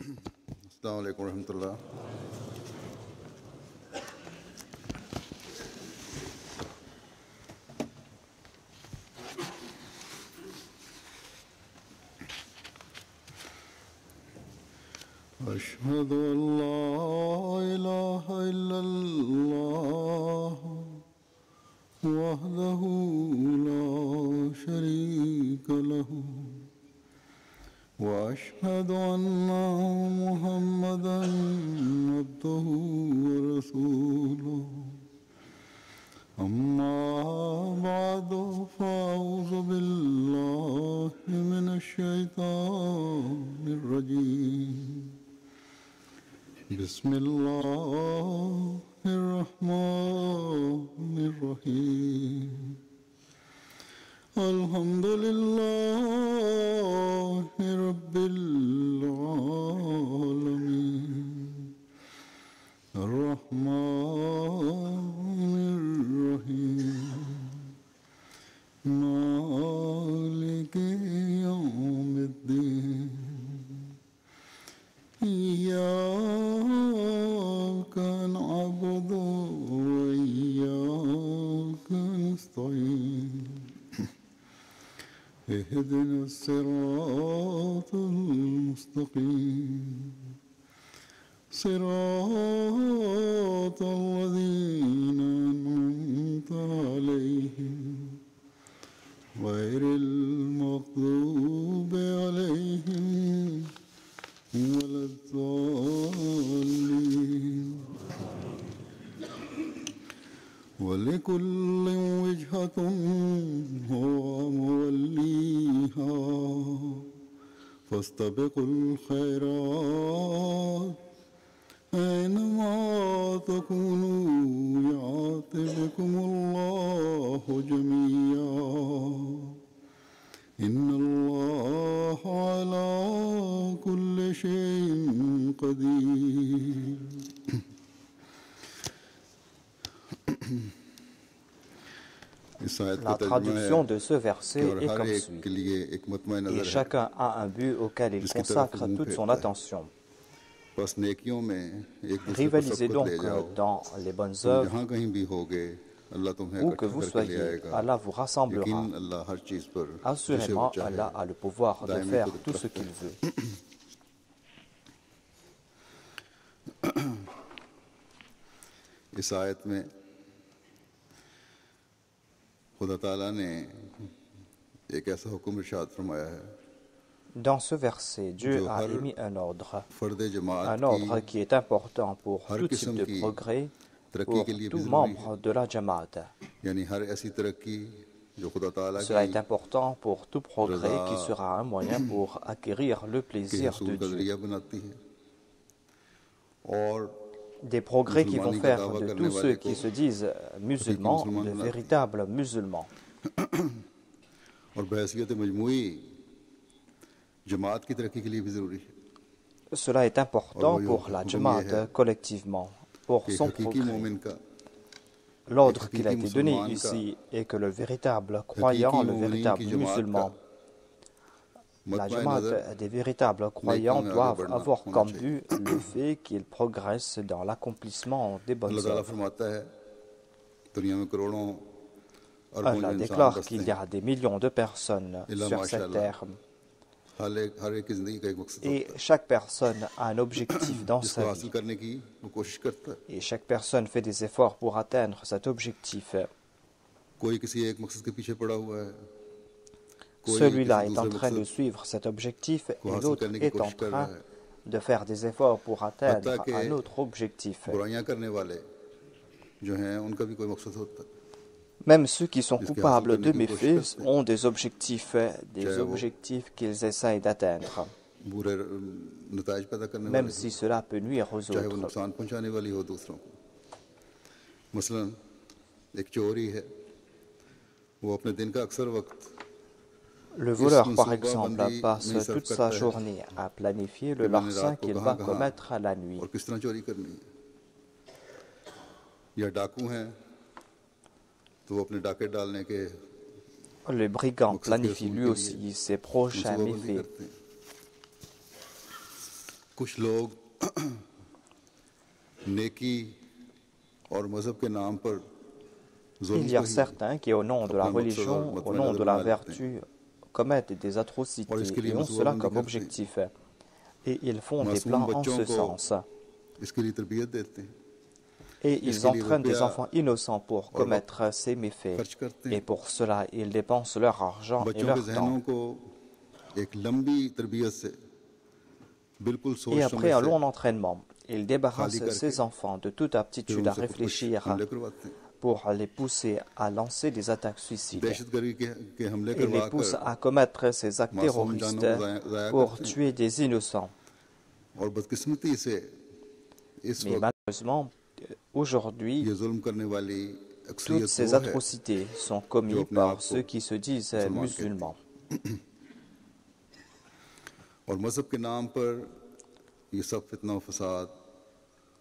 अस्सलाम वालेकुम रहमतुल्लाह। أشهد أن لا إله إلا الله وحده لا شريك له وأشهد أن محمدا عبده ورسوله أما بعد فأعوذ بالله من الشيطان الرجيم بسم الله الرحمن الرحيم الحمد لله رب العالمين الرحمن الرحيم مالك يوم الدين إياك نعبد وإياك نستعين اهدنا الصراط المستقيم صراط الذين أنعمت عليهم غير المغضوب عليهم ولا الضالين ولكل وجهة هو موليها فاستبقوا الخيرات أينما تكونوا يأت بكم الله جميعا إن الله على كل شيء قدير. La traduction de ce verset est comme suit. Et chacun a un but auquel il consacre toute son attention. Rivalisez donc dans les bonnes œuvres. Où que vous soyez, Allah vous rassemblera. Assurément, Allah a le pouvoir de faire tout ce qu'il veut. इस आयत में खुदा ताला ने एक ऐसा हुक्म इरशाद फरमाया है Dans ce verset, Dieu a émis un ordre qui est important pour tout type de progrès, pour tout membre de la Jamaat. Cela est important pour tout progrès qui sera un moyen pour acquérir le plaisir de Dieu. Des progrès qui vont faire de tous ceux qui se disent musulmans de véritables musulmans. Cela est important pour la Jamaat collectivement, pour son progrès. L'ordre qui a été donné ici est que le véritable croyant, le véritable musulman, la Jamaat des véritables croyants doivent avoir comme but le fait qu'ils progressent dans l'accomplissement des bonnes œuvres. Allah déclare qu'il y a des millions de personnes sur cette terre et chaque personne a un objectif dans sa vie et chaque personne fait des efforts pour atteindre cet objectif. Celui-là est en train de suivre cet objectif et l'autre est en train de faire des efforts pour atteindre un autre objectif. Même ceux qui sont coupables de méfaits ont des objectifs qu'ils essayent d'atteindre, même si cela peut nuire aux autres. Le voleur, par exemple, passe toute sa journée à planifier le larcin qu'il va commettre à la nuit. Le brigand planifie lui aussi ses prochains méfaits. कुछ लोग नेकी और मजहब के नाम पर Il y a certains qui, au nom de la religion, au nom de la vertu, commettent des atrocités et ont cela comme objectif. Et ils font des plans en ce sens. Et ils entraînent des enfants innocents pour commettre ces méfaits. Et pour cela, ils dépensent leur argent et leur temps. Et après un long entraînement, ils débarrassent ces enfants de toute aptitude à réfléchir pour les pousser à lancer des attaques suicides. Et les poussent à commettre ces actes terroristes pour tuer des innocents. Mais malheureusement, aujourd'hui, toutes ces atrocités sont commises par ceux qui se disent musulmans.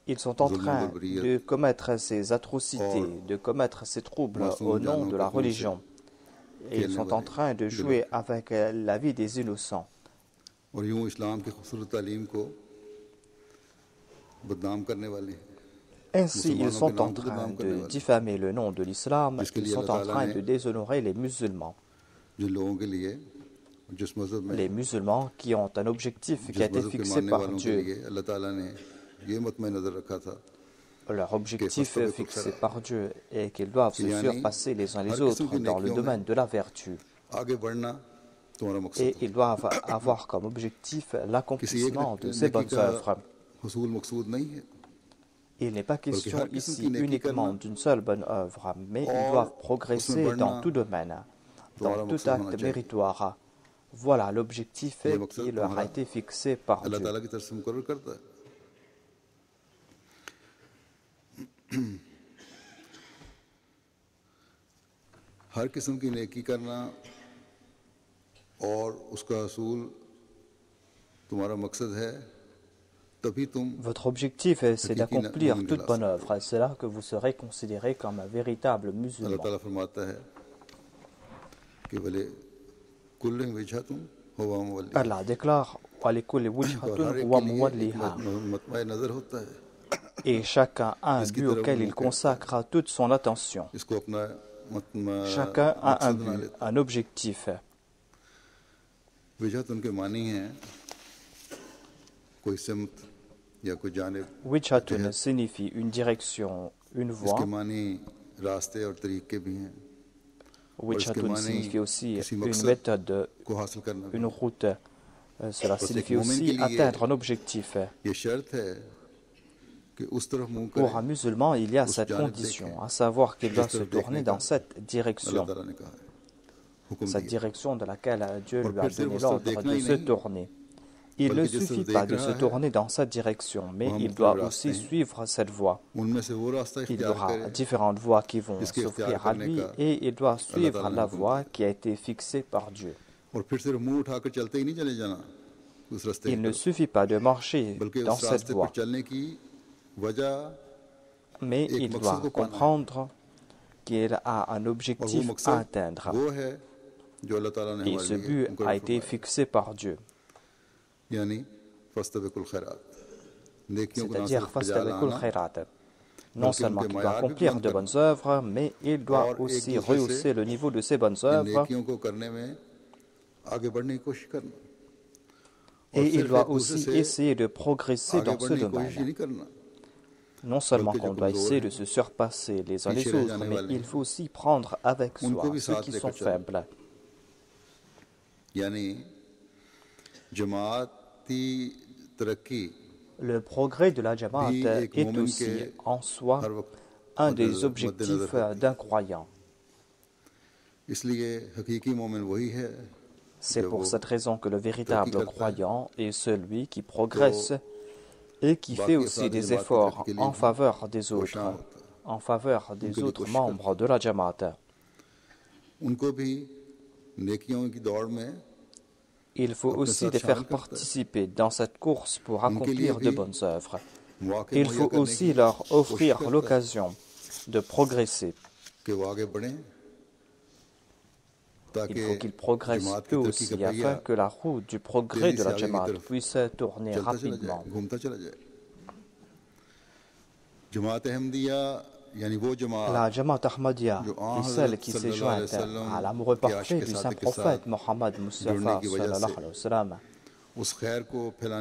Ils sont en train de commettre ces atrocités, de commettre ces troubles au nom de la religion. Et ils sont en train de jouer avec la vie des innocents. Ainsi, ils sont en train de diffamer le nom de l'islam, ils sont en train de déshonorer les musulmans. Les musulmans qui ont un objectif qui a été fixé par Dieu. Leur objectif fixé par Dieu est qu'ils doivent se surpasser les uns les autres dans le domaine de la vertu. Et ils doivent avoir comme objectif l'accomplissement de ces bonnes œuvres. Il n'est pas question ici uniquement d'une seule bonne œuvre, mais ils doivent progresser dans tout domaine, dans tout acte méritoire. Voilà l'objectif qui leur a été fixé par Dieu. हर किस्म की नेकी करना और उसका असूल तुम्हारा मकसद है तभी तुम Votre objectif, c'est d'accomplir toute bonne œuvre. C'est là que vous serez considéré comme un véritable musulman. अल्लाह ताला फरमाता है कि भले कुल्ल वजहतुम हुवा मुवल्ली Allah déclare وَلِكُلِّ وُجْهَةٌ هُوَ مُوَلِّيهَا. मतवाए नजर होता है Et chacun a un but auquel il consacre toute son attention. इसको अपना Chacun a un but, un objectif. Wajahat उनके मानी है कोई सिमत या कोई जानिब Wijhatun signifie une direction, une voie. इसके मानी रास्ते और तरीके भी हैं Wijhatun signifie aussi une méthode, को हासिल करना une route. Cela signifie aussi atteindre un objectif. ये शर्त है कि उस तरफ मुंह Pour करे un musulman, il y a cette condition, à savoir qu'il doit se tourner dans cette direction. अल्लाह ताला ने कहा है हुक्म Cette दिया direction de laquelle Dieu lui a donné l'ordre de se tourner. Il ne suffit pas de se tourner dans cette direction, mais il doit aussi suivre cette voie. उनमें से वो रास्ता Il y इख्तियार aura करे différentes voies qui vont s'offrir à lui et il doit suivre la voie qui a été fixée par Dieu. और फिर सिर्फ मुंह उठाकर चलते ही नहीं चले जाना उस रास्ते Il ne suffit pas de marcher बल्कि dans उस cette रास्ते पर voie, चलने की वजह mais il doit comprendre qu'il a un objectif à atteindre. वो है जो अल्लाह ताला ने Et ce हमारे लिए but मुकर्रर a été फरमाया fixé par Dieu. यानी फस्तबिकुल खैरात नेकियों को ना C'est-à-dire सिर्फ बजा fastabikul लाना khairat. Non seulement qu'il doit accomplir de bonnes œuvres, mais il doit aussi rehausser le niveau de ses bonnes इन œuvres नेकियों को करने में आगे बढ़ने की कोशिश करना et il सिर्फ doit एक दूसरे aussi से essayer de progresser आगे dans ce बढ़ने की कोशिश ही domaine. नहीं करना Non seulement बल्कि qu'on जो doit कमजोर essayer de हैं, se surpasser les uns les पीछे रह autres, जाने mais वाले il faut aussi prendre avec soi उनको भी ceux साथ qui लेकर sont चलना। faibles. यानी जमाती तरक्की Le progrès de la Jamaat भी एक est मोमिन aussi के en soi हर वक्त un मद्देनजर des objectifs रखती है। d'un croyant. इसलिए हकीकी मोमिन वही है C'est जो pour वो cette raison que le véritable करता है। croyant est celui qui progresse et qui fait बाकी aussi अफराद des जमात efforts के लिए en भी faveur des कोशिश autres, होता है। en faveur des लिए autres कोशिश membres de la Jamaat. उनको भी नेकियों की दौड़ में Il faut अपने aussi साथ les faire शामिल करता है। participer dans cette course pour accomplir भी de bonnes œuvres. मौके Il मुहैया faut करने aussi की leur कोशिश offrir करता है l'occasion de progresser कि वो आगे बढ़ें Il faut qu'ils progressent eux aussi afin que la roue du progrès de la Jamaat puisse tourner rapidement. La Jamaat Ahmadiyya est celle qui s'est jointe à l'amoureux parfait du saint prophète Mohammed Mustafa sallallahu alayhi wa sallam.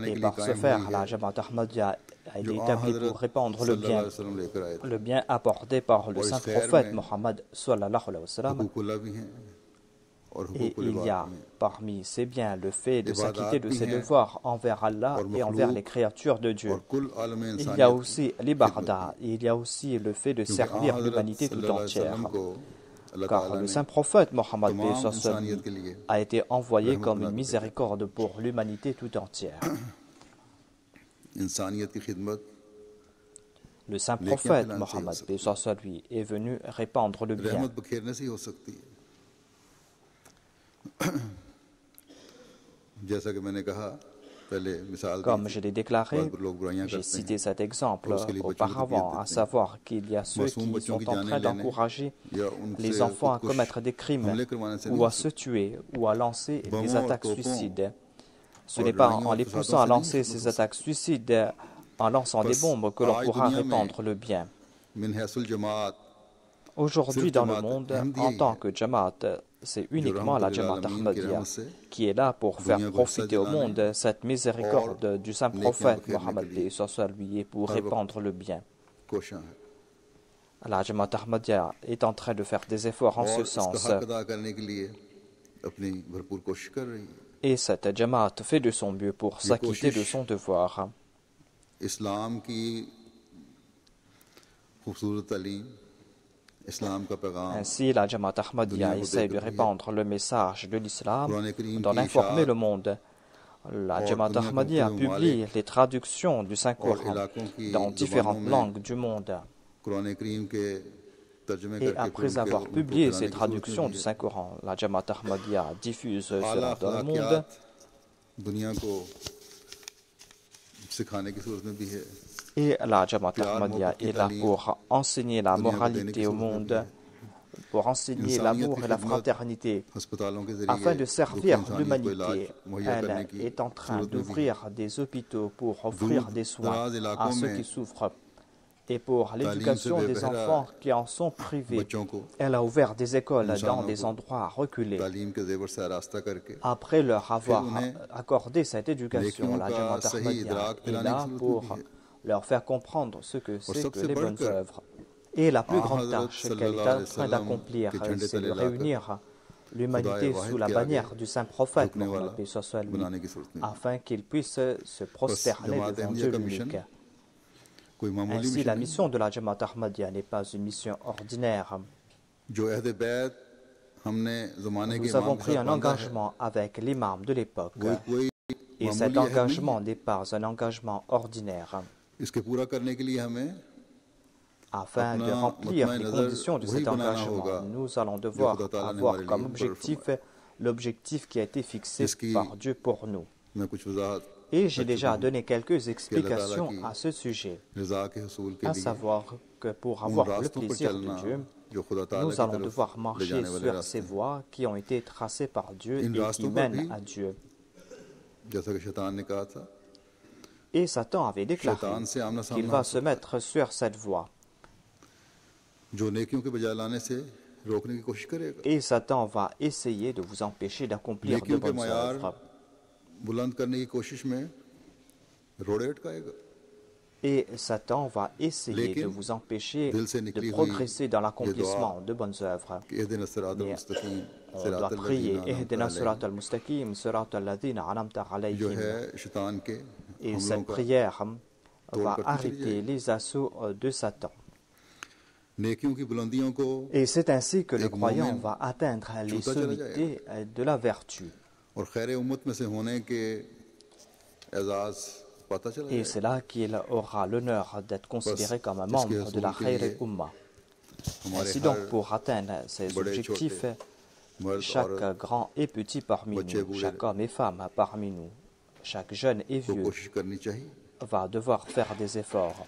Et par ce faire, la Jamaat Ahmadiyya a été établie pour répandre le bien apporté par le saint prophète Mohammed sallallahu alayhi wa sallam. Et il y a parmi ces biens le fait de s'acquitter de ses devoirs envers Allah et envers les créatures de Dieu. Il y a aussi l'ibarda, il y a aussi le fait de servir l'humanité tout entière. Car le saint prophète Mohammed a été envoyé comme une miséricorde pour l'humanité tout entière. Le saint prophète Mohammed lui est venu répandre le bien. Comme je l'ai déclaré, j'ai cité cet exemple auparavant, à savoir qu'il y a ceux qui sont en train d'encourager les enfants à commettre des crimes, ou à se tuer, ou à lancer des attaques suicides. Ce n'est pas en les poussant à lancer ces attaques suicides, en lançant des bombes, que l'on pourra répandre le bien. Aujourd'hui dans le monde, en tant que Jamaat, c'est uniquement la Jamaat Ahmadiyya qui est là pour faire profiter au monde cette miséricorde du saint prophète Mohammed lui et pour répandre le bien. La Jamaat Ahmadiyya est en train de faire des efforts en ce sens. Et cette Jamaat fait de son mieux pour s'acquitter de son devoir. Ainsi, la Jamaat Ahmadiyya essaie de répandre le message de l'islam, d'en informer le monde. La Jamaat Ahmadiyya publie les traductions du Saint-Coran dans différentes langues du monde. Et après avoir publié ces traductions du Saint-Coran, la Jamaat Ahmadiyya diffuse cela dans le monde. Et la Jamaat Ahmadiyya est là pour enseigner la moralité au monde, pour enseigner l'amour et la fraternité, afin de servir l'humanité. Elle est en train d'ouvrir des hôpitaux pour offrir des soins à ceux qui souffrent. Et pour l'éducation des enfants qui en sont privés, elle a ouvert des écoles dans des endroits reculés. Après leur avoir accordé cette éducation, la Jamaat Ahmadiyya est là pour leur faire comprendre ce que c'est que les bonnes œuvres. Et la plus grande tâche qu'elle est en train d'accomplir, c'est de réunir l'humanité sous la bannière du saint prophète, afin qu'ils puissent se prosterner devant Dieu l'unique. Ainsi, la mission de la Jamaat Ahmadiyya n'est pas une mission ordinaire. Nous avons pris un engagement avec l'imam de l'époque, et cet engagement n'est pas un engagement ordinaire. Afin de remplir les conditions de cet engagement, nous allons devoir avoir comme objectif l'objectif qui a été fixé par Dieu pour nous. Et j'ai déjà donné quelques explications à ce sujet, à savoir que pour avoir le plaisir de Dieu, nous allons devoir marcher sur ces voies qui ont été tracées par Dieu et qui mènent à Dieu. Et Satan avait déclaré qu'il va se mettre sur cette voie. Et Satan va essayer de vous empêcher d'accomplir de bonnes œuvres. Et Satan va essayer de vous empêcher de progresser dans l'accomplissement de bonnes œuvres. Mais on doit prier Ihdina Surat al-Mustaqim, Surat al-Ladina an'amta alayhim. Et cette prière va arrêter les assauts de Satan. Et c'est ainsi que le croyant va atteindre les sommités de la vertu. Et c'est là qu'il aura l'honneur d'être considéré comme un membre de la Khair Ummah. Ainsi donc, pour atteindre ces objectifs, chaque grand et petit parmi nous, chaque homme et femme parmi nous, chaque jeune et vieux va devoir faire des efforts.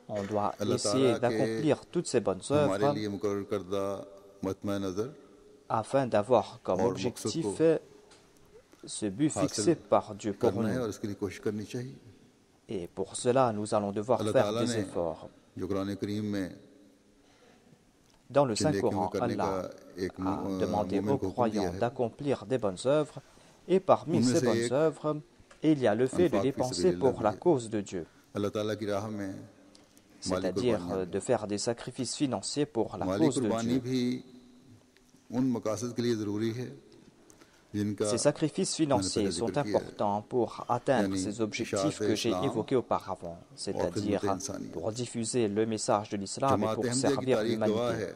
On doit essayer d'accomplir toutes ces bonnes œuvres afin d'avoir comme objectif ce but fixé par Dieu pour nous. Et pour cela, nous allons devoir faire des efforts. Dans le Saint-Coran, Allah a demandé aux croyants d'accomplir des bonnes œuvres, et parmi ces bonnes œuvres, il y a le fait de dépenser pour la cause de Dieu, c'est-à-dire de faire des sacrifices financiers pour la cause de Dieu. Ces sacrifices financiers sont importants pour atteindre ces objectifs que j'ai évoqués auparavant, c'est-à-dire pour diffuser le message de l'islam et pour servir l'humanité.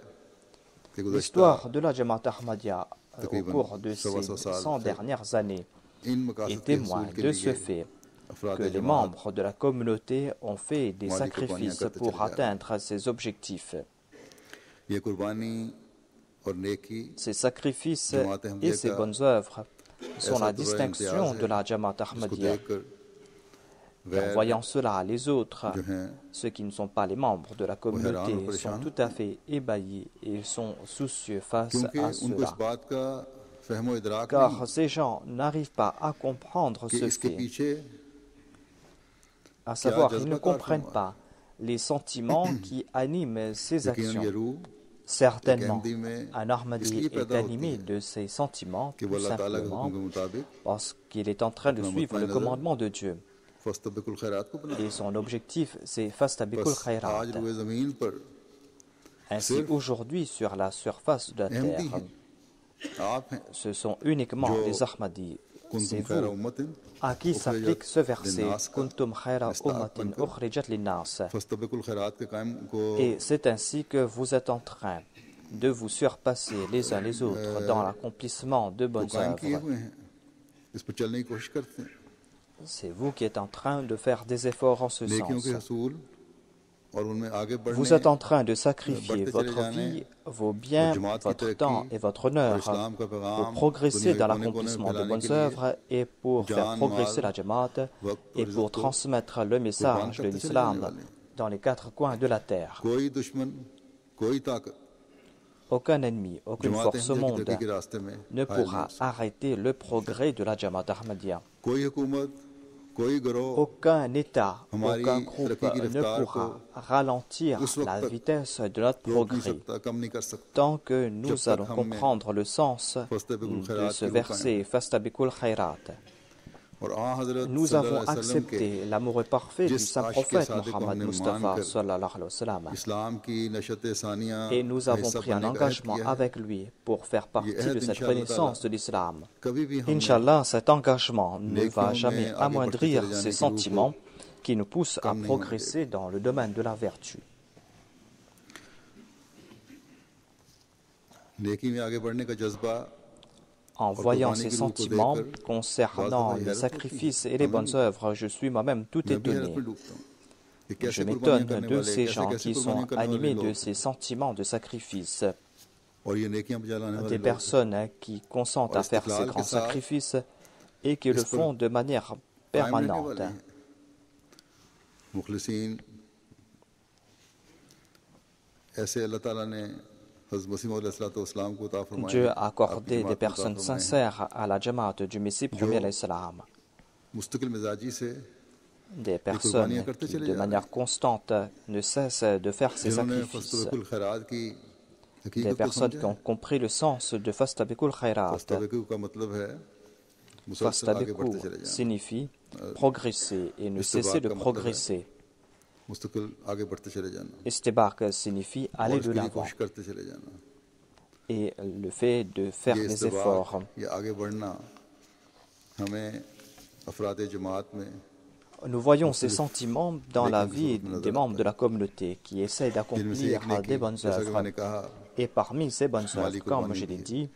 L'histoire de la Jamaat Ahmadiyya au cours de ces 100 dernières années est témoin de ce fait que les membres de la communauté ont fait des sacrifices pour atteindre ces objectifs. Ces sacrifices et ces bonnes œuvres sont la distinction de la Jamaat Ahmadiyya. Et en voyant cela, les autres, ceux qui ne sont pas les membres de la communauté, sont tout à fait ébahis et sont soucieux face à cela. Car ces gens n'arrivent pas à comprendre ce fait. À savoir, ils ne comprennent pas les sentiments qui animent ces actions. Certainement, un Ahmadi est animé de ses sentiments, tout simplement, parce qu'il est en train de suivre le commandement de Dieu. Et son objectif, c'est Fastabikul Khairat. Ainsi, aujourd'hui, sur la surface de la terre, ce sont uniquement les Ahmadis. C'est vous à qui s'applique ce verset Kuntum khaira ummatin ukhrijat linnas. Et c'est ainsi que vous êtes en train de vous surpasser les uns les autres dans l'accomplissement de bonnes œuvres. C'est vous qui êtes en train de faire des efforts en ce sens. Vous êtes en train de sacrifier votre vie, vos biens, votre temps et votre honneur pour progresser dans l'accomplissement de bonnes œuvres et pour faire progresser la Jamaat et pour transmettre le message de l'islam dans les quatre coins de la terre. Aucun ennemi, aucune force au monde ne pourra arrêter le progrès de la Jamaat Ahmadiyya. Aucun État, aucun groupe ne pourra ralentir la vitesse de notre progrès tant que nous allons comprendre le sens de ce verset Fastabikul Khairat. Nous avons accepté l'amour parfait du saint prophète Mohammed Mustafa sallallahu alayhi wa sallam et nous avons pris un engagement avec lui pour faire partie de cette renaissance de l'islam. Inch'Allah, cet engagement ne va jamais amoindrir ces sentiments qui nous poussent à progresser dans le domaine de la vertu. En voyant ces sentiments concernant les sacrifices et les bonnes œuvres, je suis moi-même tout étonné. Je m'étonne de ces gens qui sont animés de ces sentiments de sacrifice. Des personnes qui consentent à faire ces grands sacrifices et qui le font de manière permanente. Dieu a accordé des personnes sincères à la Jamaat du Messie premier l'Islam. Des personnes qui, de manière constante, ne cessent de faire ces sacrifices. Des personnes qui ont compris le sens de Fastabikul Khairat. Fastabiku signifie progresser et ne cesser de progresser. Istibaq signifie aller de l'avant. Et le fait de faire des efforts. Nous voyons ces sentiments dans la vie des membres de la communauté qui essaient d'accomplir des bonnes œuvres. Et parmi ces bonnes œuvres, comme je l'ai dit,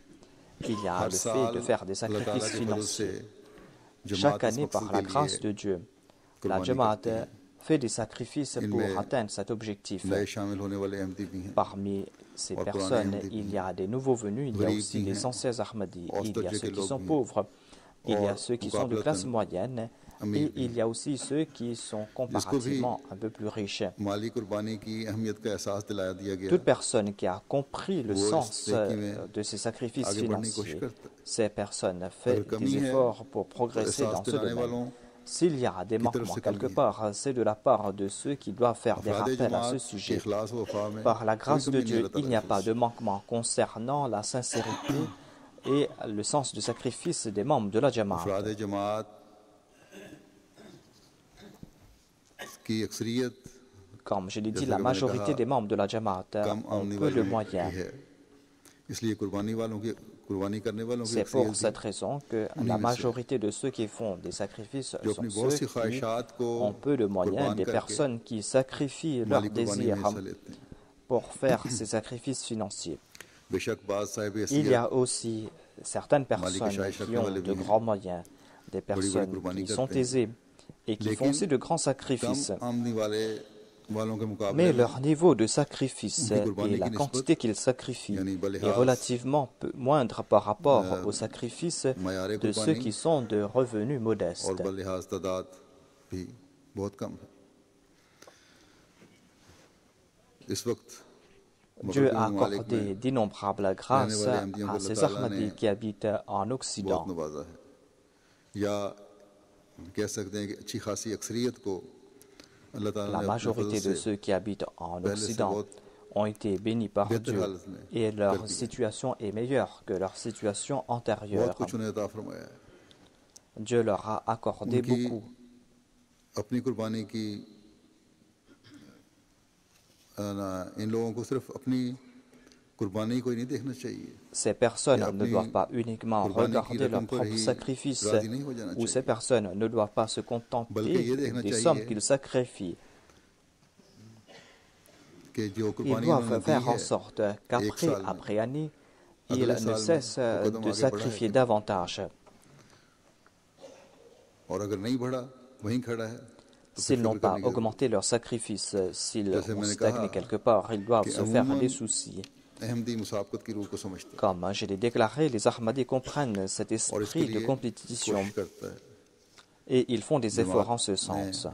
il y a le fait de faire des sacrifices financiers. Chaque année, par la grâce de Dieu, la Jamaat fait des sacrifices pour atteindre cet objectif. Parmi ces personnes, il y a des nouveaux venus, il y a aussi des anciens Ahmadis, il y a ceux qui sont pauvres, il y a ceux qui sont de classe moyenne, Et il y a aussi ceux qui sont comparativement un peu plus riches. Toute personne qui a compris le sens de ces sacrifices financiers, ces personnes font des efforts pour progresser dans ce domaine. S'il y a des manquements quelque part, c'est de la part de ceux qui doivent faire des rappels à ce sujet. Par la grâce de Dieu, il n'y a pas de manquement concernant la sincérité et le sens du sacrifice des membres de la Jamaat. Comme je l'ai dit, la majorité des membres de la Jamaat ont peu de moyens. C'est pour cette raison que la majorité de ceux qui font des sacrifices sont ceux qui ont peu de moyens, des personnes qui sacrifient leurs désirs pour faire ces sacrifices financiers. Il y a aussi certaines personnes qui ont de grands moyens, des personnes qui sont aisées et qui font aussi de grands sacrifices. Mais leur niveau de sacrifice et la quantité qu'ils sacrifient est relativement moindre par rapport au sacrifice de ceux qui sont de revenus modestes. Dieu a accordé d'innombrables grâces à ces Ahmadis qui habitent en Occident. La majorité de ceux qui habitent en Occident ont été bénis par Dieu et leur situation est meilleure que leur situation antérieure. Dieu leur a accordé beaucoup. Ces personnes ne doivent pas uniquement regarder leur propre sacrifice, ou ces personnes ne doivent pas se contenter des sommes qu'ils sacrifient. Ils doivent faire en sorte qu'après année, ils ne cessent de sacrifier davantage. S'ils n'ont pas augmenté leur sacrifice, s'ils ont stagné quelque part, ils doivent se faire des soucis. Comme je l'ai déclaré, les Ahmadis comprennent cet esprit de compétition et ils font des efforts en ce sens.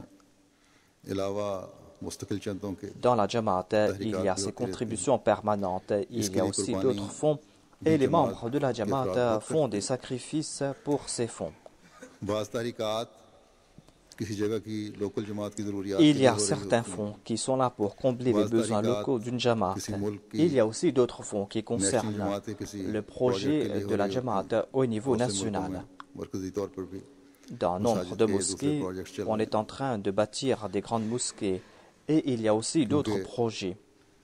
Dans la Jamaat, il y a ces contributions permanentes, il y a aussi d'autres fonds et les membres de la Jamaat font des sacrifices pour ces fonds. Il y a certains fonds qui sont là pour combler les besoins locaux d'une Jamaat. Il y a aussi d'autres fonds qui concernent le projet de la Jamaat au niveau national. Dans nombre de mosquées, on est en train de bâtir des grandes mosquées et il y a aussi d'autres projets.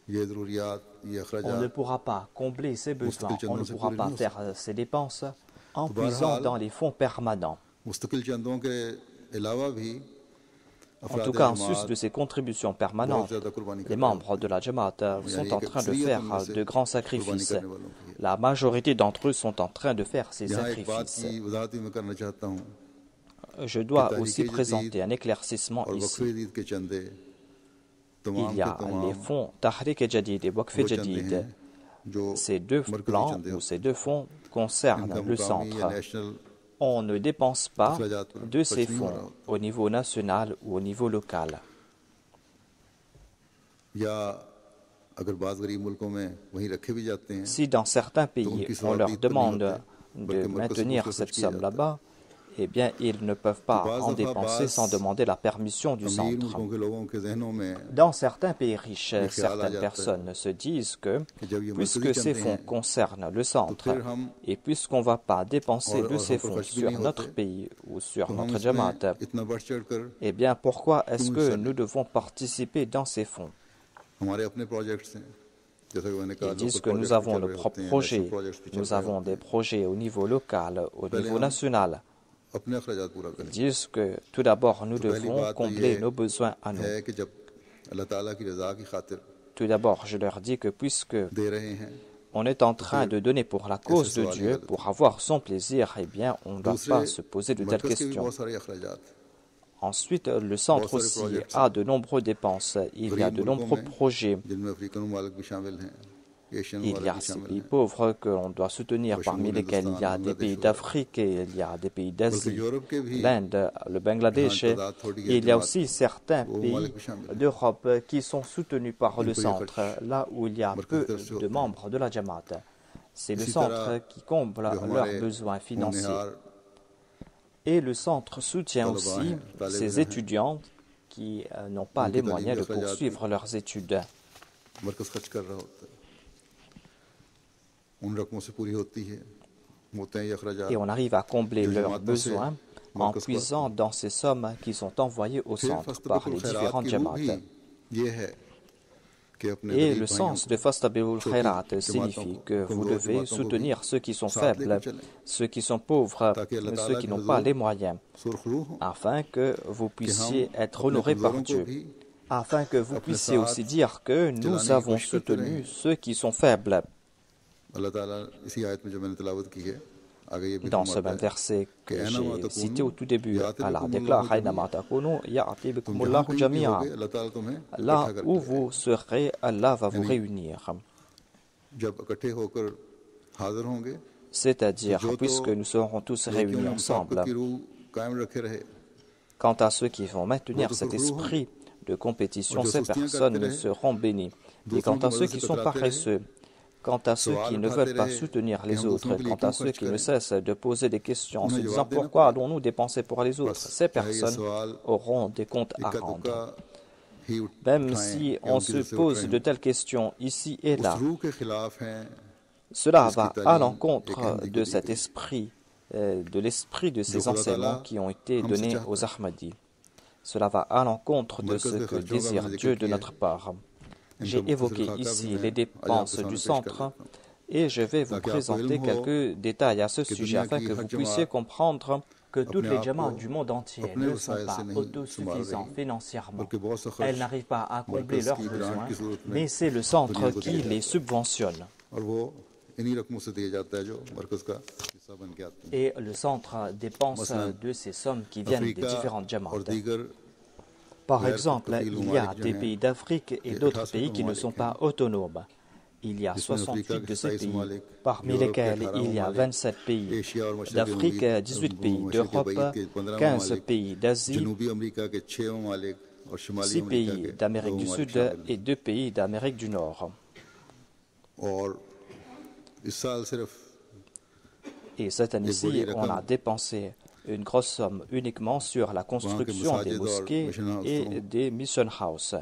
On ne pourra pas combler ces besoins, on ne pourra pas faire ces dépenses en puisant dans les fonds permanents. En tout cas, en sus de ces contributions permanentes, les membres de la Jamaat sont en train de faire de grands sacrifices. La majorité d'entre eux sont en train de faire ces sacrifices. Je dois aussi présenter un éclaircissement ici. Il y a les fonds Tahrik Jadid et Waqf Jadid. Ces deux plans ou ces deux fonds concernent le centre. On ne dépense pas de ces fonds au niveau national ou au niveau local. Si dans certains pays, on leur demande de maintenir cette somme là-bas, eh bien, ils ne peuvent pas en dépenser sans demander la permission du centre. Dans certains pays riches, certaines personnes se disent que, puisque ces fonds concernent le centre, et puisqu'on ne va pas dépenser de ces fonds sur notre pays ou sur notre Jamaat, eh bien, pourquoi est-ce que nous devons participer dans ces fonds? Ils disent que nous avons nos propres projets, nous avons des projets au niveau local, au niveau national. Ils disent que tout d'abord, nous devons combler nos besoins à nous. Tout d'abord, je leur dis que puisque on est en train de donner pour la cause de Dieu, pour avoir son plaisir, eh bien, on ne doit pas se poser de telles questions. Ensuite, le centre aussi a de nombreuses dépenses. Il y a de nombreux projets. Il y a ces pays pauvres que l'on doit soutenir, parmi lesquels il y a des pays d'Afrique et il y a des pays d'Asie, l'Inde, le Bangladesh. Et il y a aussi certains pays d'Europe qui sont soutenus par le centre, là où il y a peu de membres de la Jamaat. C'est le centre qui comble leurs besoins financiers. Et le centre soutient aussi ces étudiants qui n'ont pas les moyens de poursuivre leurs études. Et on arrive à combler leurs besoins en puisant dans ces sommes qui sont envoyées au centre par les différentes Jamaat. Et le sens de Fastabiul Khairat signifie que vous devez soutenir ceux qui sont faibles, ceux qui sont pauvres, ceux qui n'ont pas les moyens, afin que vous puissiez être honorés par Dieu, afin que vous puissiez aussi dire que nous avons soutenu ceux qui sont faibles. Dans ce même verset que j'ai cité au tout début, Allah déclare là où vous serez, Allah va vous réunir. C'est-à-dire, puisque nous serons tous réunis ensemble. Quant à ceux qui vont maintenir cet esprit de compétition, ces personnes seront bénies. Et quant à ceux qui sont paresseux, quant à ceux qui ne veulent pas soutenir les autres, quant à ceux qui ne cessent de poser des questions en se disant pourquoi allons-nous dépenser pour les autres, ces personnes auront des comptes à rendre. Même si on se pose de telles questions ici et là, cela va à l'encontre de cet esprit, de l'esprit de ces enseignements qui ont été donnés aux Ahmadis. Cela va à l'encontre de ce que désire Dieu de notre part. J'ai évoqué ici les dépenses du centre et je vais vous présenter quelques détails à ce sujet afin que vous puissiez comprendre que toutes les Jamaat du monde entier ne sont pas autosuffisants financièrement. Elles n'arrivent pas à combler leurs besoins, mais c'est le centre qui les subventionne. Et le centre dépense de ces sommes qui viennent des différentes Jamaat. Par exemple, il y a des pays d'Afrique et d'autres pays qui ne sont pas autonomes. Il y a 68 de ces pays, parmi lesquels il y a 27 pays d'Afrique, 18 pays d'Europe, 15 pays d'Asie, 6 pays d'Amérique du Sud et 2 pays d'Amérique du Nord. Et cette année-ci, on a dépensé une grosse somme uniquement sur la construction des mosquées et des mission houses.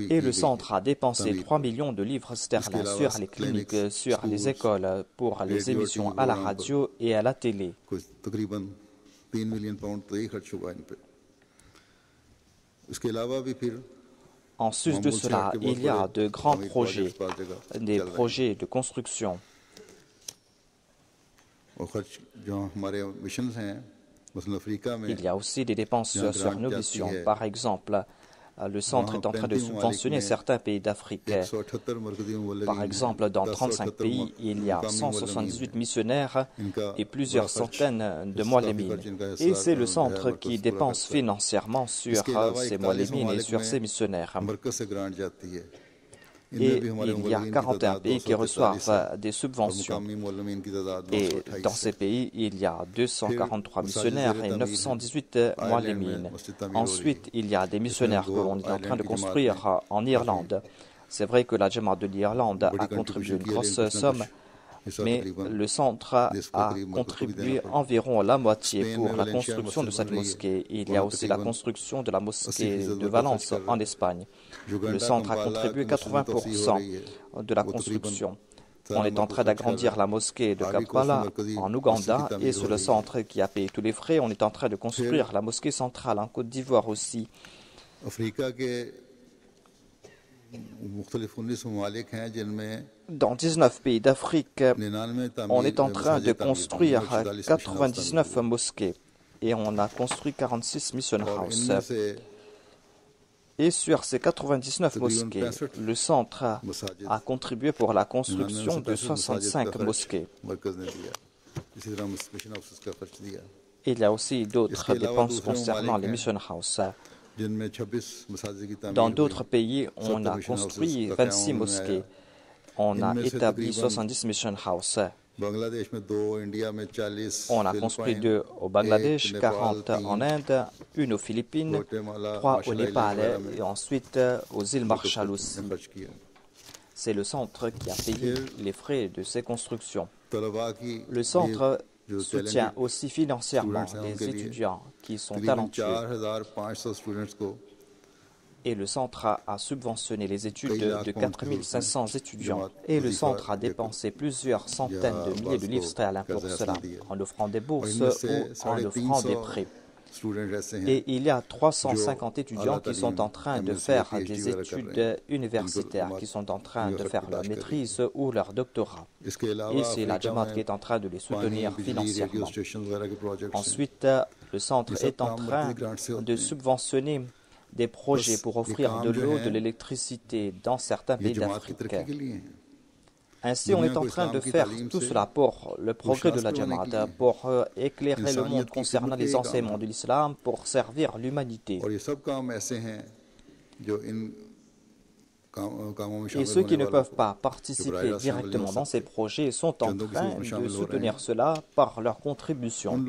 Et le centre a dépensé 3 millions de livres sterling sur les cliniques, sur les écoles, pour les émissions à la radio et à la télé. En sus de cela, il y a de grands projets, des projets de construction. Il y a aussi des dépenses sur nos missions. Par exemple, le centre est en train de subventionner certains pays d'Afrique. Par exemple, dans 35 pays, il y a 178 missionnaires et plusieurs centaines de moalémines. Et c'est le centre qui dépense financièrement sur ces moalémines et sur ces missionnaires. Et il y a 41 pays qui reçoivent des subventions. Et dans ces pays, il y a 243 missionnaires et 918 moalémines. Ensuite, il y a des missionnaires que l'on est en train de construire en Irlande. C'est vrai que la Jamaat de l'Irlande a contribué une grosse somme, mais le centre a contribué environ la moitié pour la construction de cette mosquée. Il y a aussi la construction de la mosquée de Valence en Espagne. Le centre a contribué 80% de la construction. On est en train d'agrandir la mosquée de Kampala en Ouganda et c'est le centre qui a payé tous les frais. On est en train de construire la mosquée centrale en Côte d'Ivoire aussi. Dans 19 pays d'Afrique, on est en train de construire 99 mosquées et on a construit 46 mission houses. Et sur ces 99 mosquées, le centre a contribué pour la construction de 65 mosquées. Il y a aussi d'autres dépenses concernant les mission houses. Dans d'autres pays, on a construit 26 mosquées. On a établi 70 mission houses. On a construit 2 au Bangladesh, 40 en Inde, 1 aux Philippines, 3 au Népal et ensuite aux îles Marshall aussi. C'est le centre qui a payé les frais de ces constructions. Le centre soutient aussi financièrement les étudiants qui sont talentueux. Et le centre a subventionné les études de 4500 étudiants. Et le centre a dépensé plusieurs centaines de milliers de livres sterling pour cela, en offrant des bourses ou en offrant des prêts. Et il y a 350 étudiants qui sont en train de faire des études universitaires, qui sont en train de faire leur maîtrise ou leur doctorat. Et c'est la Jamaat qui est en train de les soutenir financièrement. Ensuite, le centre est en train de subventionner des projets pour offrir de l'eau, de l'électricité dans certains pays d'Afrique. Ainsi, on est en train de faire tout cela pour le progrès de la Jamaat, pour éclairer le monde concernant les enseignements de l'islam, pour servir l'humanité. Et ceux qui ne peuvent pas participer directement dans ces projets sont en train de soutenir cela par leur contribution.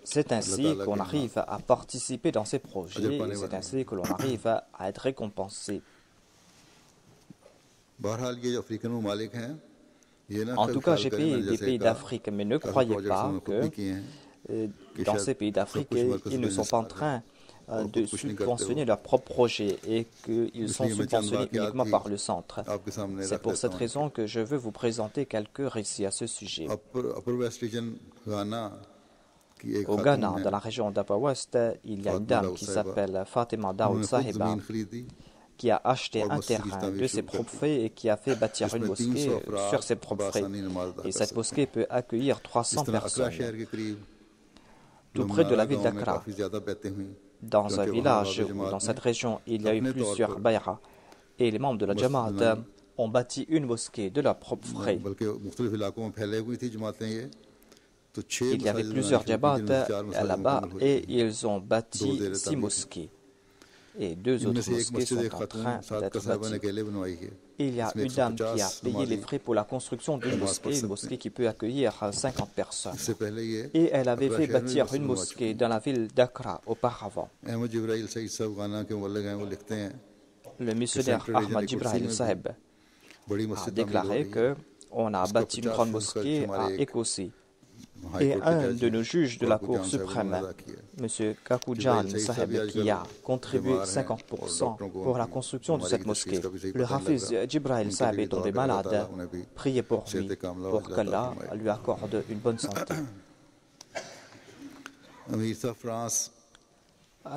C'est ainsi qu'on arrive à participer dans ces projets et c'est ainsi que l'on arrive à être récompensé. En tout cas, j'ai payé des pays d'Afrique, mais ne croyez pas que dans ces pays d'Afrique, ils ne sont pas en train de subventionner leurs propres projets et qu'ils sont subventionnés uniquement par le centre. C'est pour cette raison que je veux vous présenter quelques récits à ce sujet. Au Ghana, dans la région d'Upper West, il y a une dame qui s'appelle Fatima Daoud Sahiba qui a acheté un terrain de ses propres frais et qui a fait bâtir une mosquée sur ses propres frais. Et cette mosquée peut accueillir 300 personnes. Tout près de la ville d'Accra, dans un village ou dans cette région, il y a eu plusieurs bayras et les membres de la Jamaat ont bâti une mosquée de leurs propres frais. Il y avait plusieurs Jamaat là-bas et ils ont bâti 6 mosquées. Et 2 autres mosquées sont en train d'être bâties. Il y a une dame qui a payé les frais pour la construction d'une mosquée, une mosquée qui peut accueillir 50 personnes. Et elle avait fait bâtir une mosquée dans la ville d'Accra auparavant. Le missionnaire Ahmad Jibrahil Saheb a déclaré qu'on a bâti une grande mosquée à Écossais. Et un de nos juges de la Cour suprême, M. Kakoujan Saheb, qui a contribué 50% pour la construction de cette mosquée. Le Hafiz Jibrahil Saheb est tombé malade. Priez pour lui, pour qu'Allah lui accorde une bonne santé.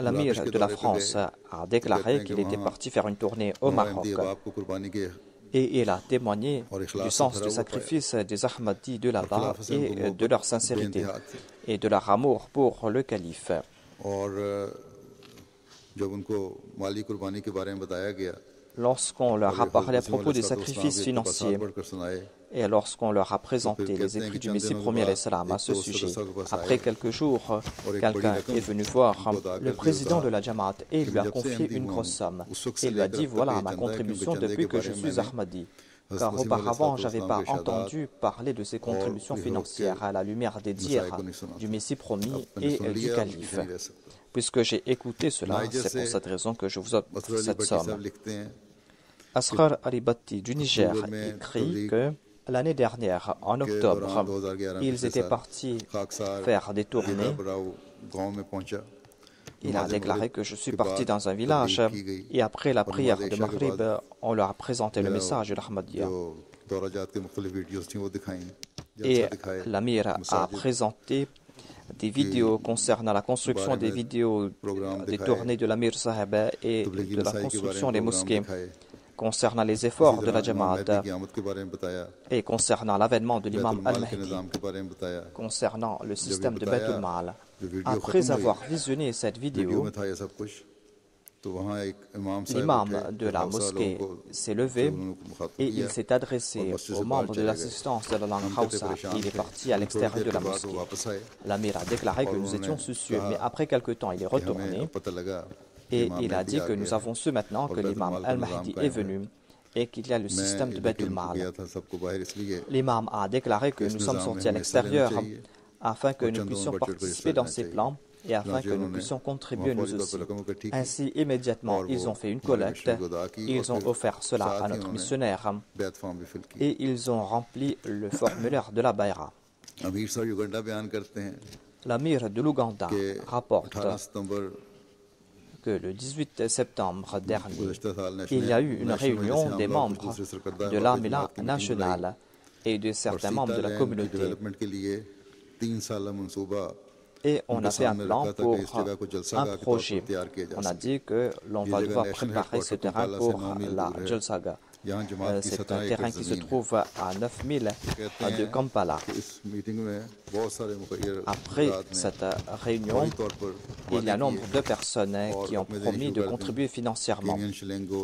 L'amir de la France a déclaré qu'il était parti faire une tournée au Maroc. Et il a témoigné du sens du sacrifice des Ahmadis de là-bas et de leur sincérité et de leur amour pour le calife. Lorsqu'on leur a parlé à propos des sacrifices financiers et lorsqu'on leur a présenté les écrits du Messie premier l'Islam à ce sujet, après quelques jours, quelqu'un est venu voir le président de la Jamaat et lui a confié une grosse somme. Et lui a dit, voilà ma contribution depuis que je suis Ahmadi. Car auparavant, je n'avais pas entendu parler de ces contributions financières à la lumière des dires du Messie promis et du calife. Puisque j'ai écouté cela, c'est pour cette raison que je vous offre cette somme. Asghar Alibati du Niger écrit que l'année dernière, en octobre, ils étaient partis faire des tournées. Il a déclaré que je suis parti dans un village et après la prière de Maghrib, on leur a présenté le message de l'Ahmadiyya. Et l'Amir a présenté des vidéos concernant la construction des vidéos des tournées de l'Amir Saheb et de la construction des mosquées, concernant les efforts de la Jamaat et concernant l'avènement de l'imam al-Mahdi, concernant le système de Baytul Mal. Après avoir visionné cette vidéo, l'imam de la mosquée s'est levé et il s'est adressé aux membres de l'assistance de la langue Hausa. Il est parti à l'extérieur de la mosquée. L'amir a déclaré que nous étions soucieux, mais après quelque temps, il est retourné et il a dit que nous avons su maintenant que l'imam al-Mahdi est venu et qu'il y a le système de Baitul Mal. L'imam a déclaré que nous sommes sortis à l'extérieur afin que nous puissions participer dans ces plans et afin que nous puissions contribuer nous aussi. Ainsi, immédiatement, ils ont fait une collecte, ils ont offert cela à notre missionnaire et ils ont rempli le formulaire de la Bayra. L'amir de l'Ouganda rapporte que le 18 septembre dernier, il y a eu une réunion des membres de l'Amila nationale et de certains membres de la communauté. Et on a fait un plan pour un projet. On a dit que l'on va devoir préparer ce terrain pour la Jalsaga. C'est un terrain qui se trouve à 9000 de Kampala. Après cette réunion, il y a un nombre de personnes qui ont promis de contribuer financièrement.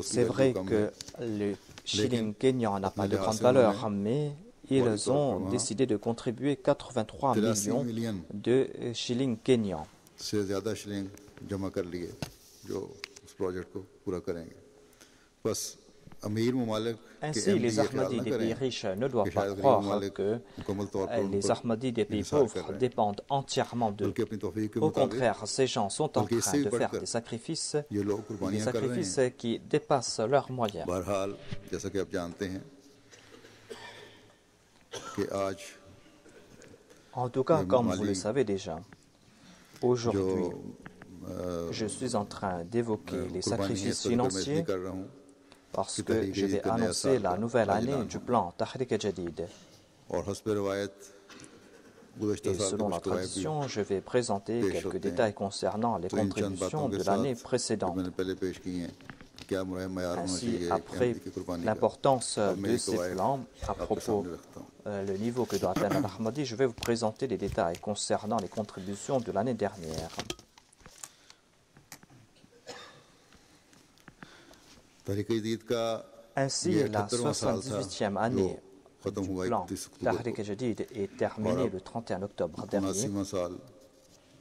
C'est vrai que le shilling kényan n'a pas de grande valeur, mais ils ont décidé de contribuer 83 millions de shillings kenyans. Ainsi, les Ahmadis des pays riches ne doivent pas croire que les Ahmadis des pays pauvres dépendent entièrement d'eux. Au contraire, ces gens sont en train de faire des sacrifices qui dépassent leurs moyens. En tout cas, comme vous le savez déjà, aujourd'hui, je suis en train d'évoquer les sacrifices financiers parce que je vais annoncer la nouvelle année du plan Tahrik Jadid. Et selon la tradition, je vais présenter quelques détails concernant les contributions de l'année précédente. Ainsi, après l'importance de ces plans, à propos le niveau que doit atteindre l'Ahmadi, je vais vous présenter les détails concernant les contributions de l'année dernière. Ainsi, la 78e année du plan Tahrik Jadid est terminée le 31 octobre dernier.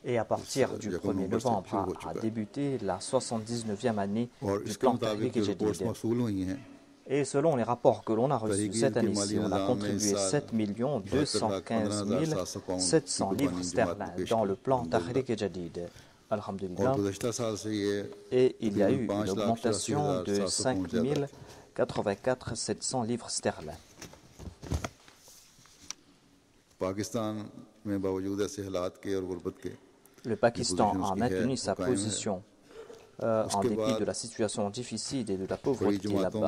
Et à partir du 1er novembre a débuté la 79e année du plan Tahrik Jadid. Et selon les rapports que l'on a reçus cette année-ci, on a contribué 7 215 700 livres sterling dans le plan Tahrik Jadid. Alhamdulillah. Et il y a eu une augmentation de 5 084 700 livres sterling. Le Pakistan a maintenu sa position en dépit de la situation difficile et de la pauvreté là-bas.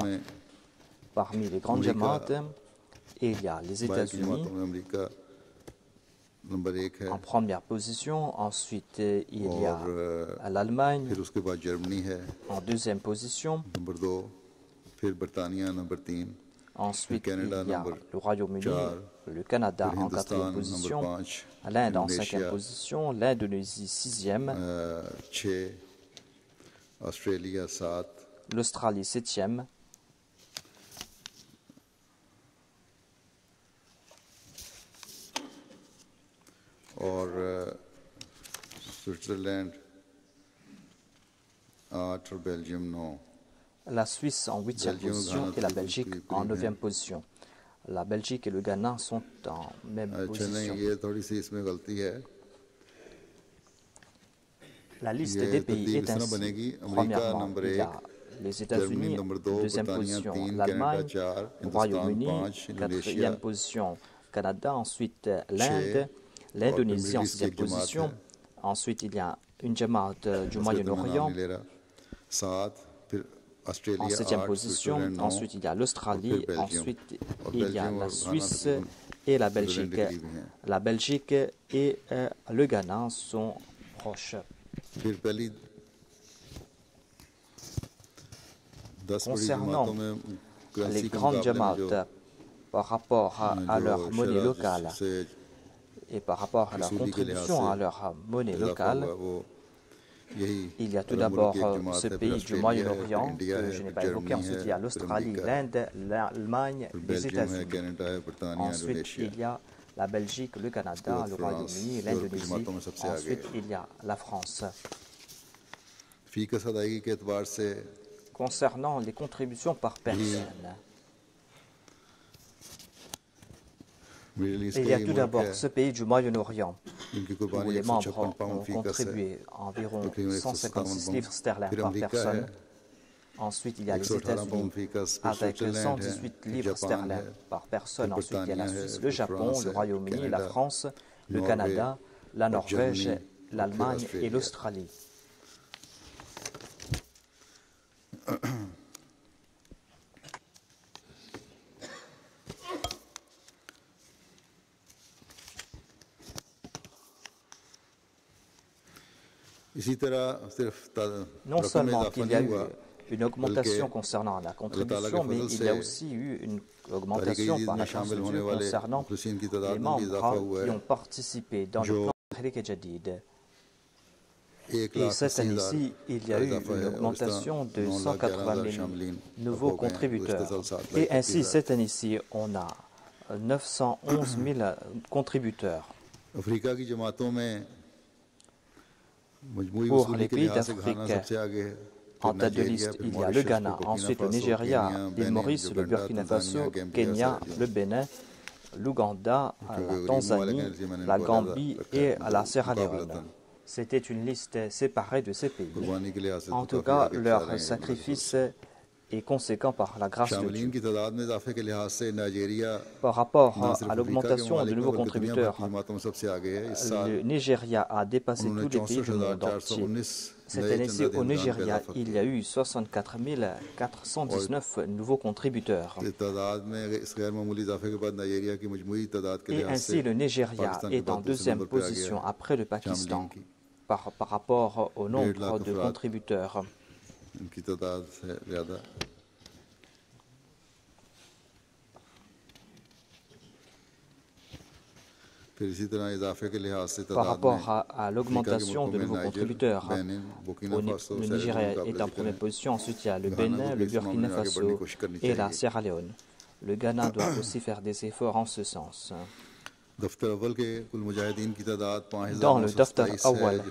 Parmi les grandes jamaats, il y a les États-Unis en première position, ensuite il y a l'Allemagne en deuxième position, ensuite il y a le Royaume-Uni, le Canada en quatrième position, l'Inde en cinquième position, l'Indonésie sixième, l'Australie septième, la Suisse en huitième position et la Belgique en neuvième position. La Belgique et le Ghana sont en même position. La liste des pays est ainsi. Premièrement, il y a les États-Unis, deuxième position, l'Allemagne, le Royaume-Uni, quatrième position, Canada, ensuite l'Inde, l'Indonésie en sixième position, ensuite il y a une jamaat du Moyen-Orient en septième position, ensuite il y a l'Australie, ensuite il y a la Suisse et la Belgique. La Belgique et le Ghana sont proches. Concernant les grandes jamaat par rapport à leur monnaie locale et par rapport à leur contribution à leur monnaie locale, Il y a tout d'abord ce pays du Moyen-Orient que je n'ai pas évoqué. Ensuite, il y a l'Australie, l'Inde, l'Allemagne, les États-Unis. Ensuite, il y a la Belgique, le Canada, le Royaume-Uni, l'Indonésie. Ensuite, il y a la France. Concernant les contributions par personne, il y a tout d'abord ce pays du Moyen-Orient où les membres ont contribué environ 156 livres sterling par personne. Ensuite, il y a les États-Unis avec 118 livres sterling par personne. Ensuite, il y a la Suisse, le Japon, le Royaume-Uni, la France, le Canada, la Norvège, l'Allemagne et l'Australie. Non seulement qu'il y a eu une augmentation concernant la contribution, mais il y a aussi eu une augmentation par la grâce de Dieu concernant les membres qui ont participé dans le plan Tahrik Jadid. Et cette année-ci, il y a eu une augmentation de 180 000 nouveaux contributeurs. Et ainsi, cette année-ci, on a 911 000 contributeurs. Pour les pays d'Afrique, en tête de liste, il y a le Ghana, ensuite le Nigeria, l'île Maurice, le Burkina Faso, Kenya, le Bénin, l'Ouganda, la Tanzanie, la Gambie et la Sierra Leone. C'était une liste séparée de ces pays. En tout cas, leur sacrifice est conséquent par la grâce de Dieu. Par rapport à l'augmentation de nouveaux contributeurs, le Nigeria a dépassé tous les pays du monde entier. Cette année-ci, au Nigeria, il y a eu 64 419 nouveaux contributeurs. Et ainsi, le Nigeria est en deuxième position après le Pakistan par rapport au nombre de contributeurs. Par rapport à l'augmentation de nouveaux contributeurs, le Nigeria est en première position. Ensuite, il y a le Bénin, le Burkina Faso et la Sierra Leone. Le Ghana doit aussi faire des efforts en ce sens. Dans le Daftar Awal,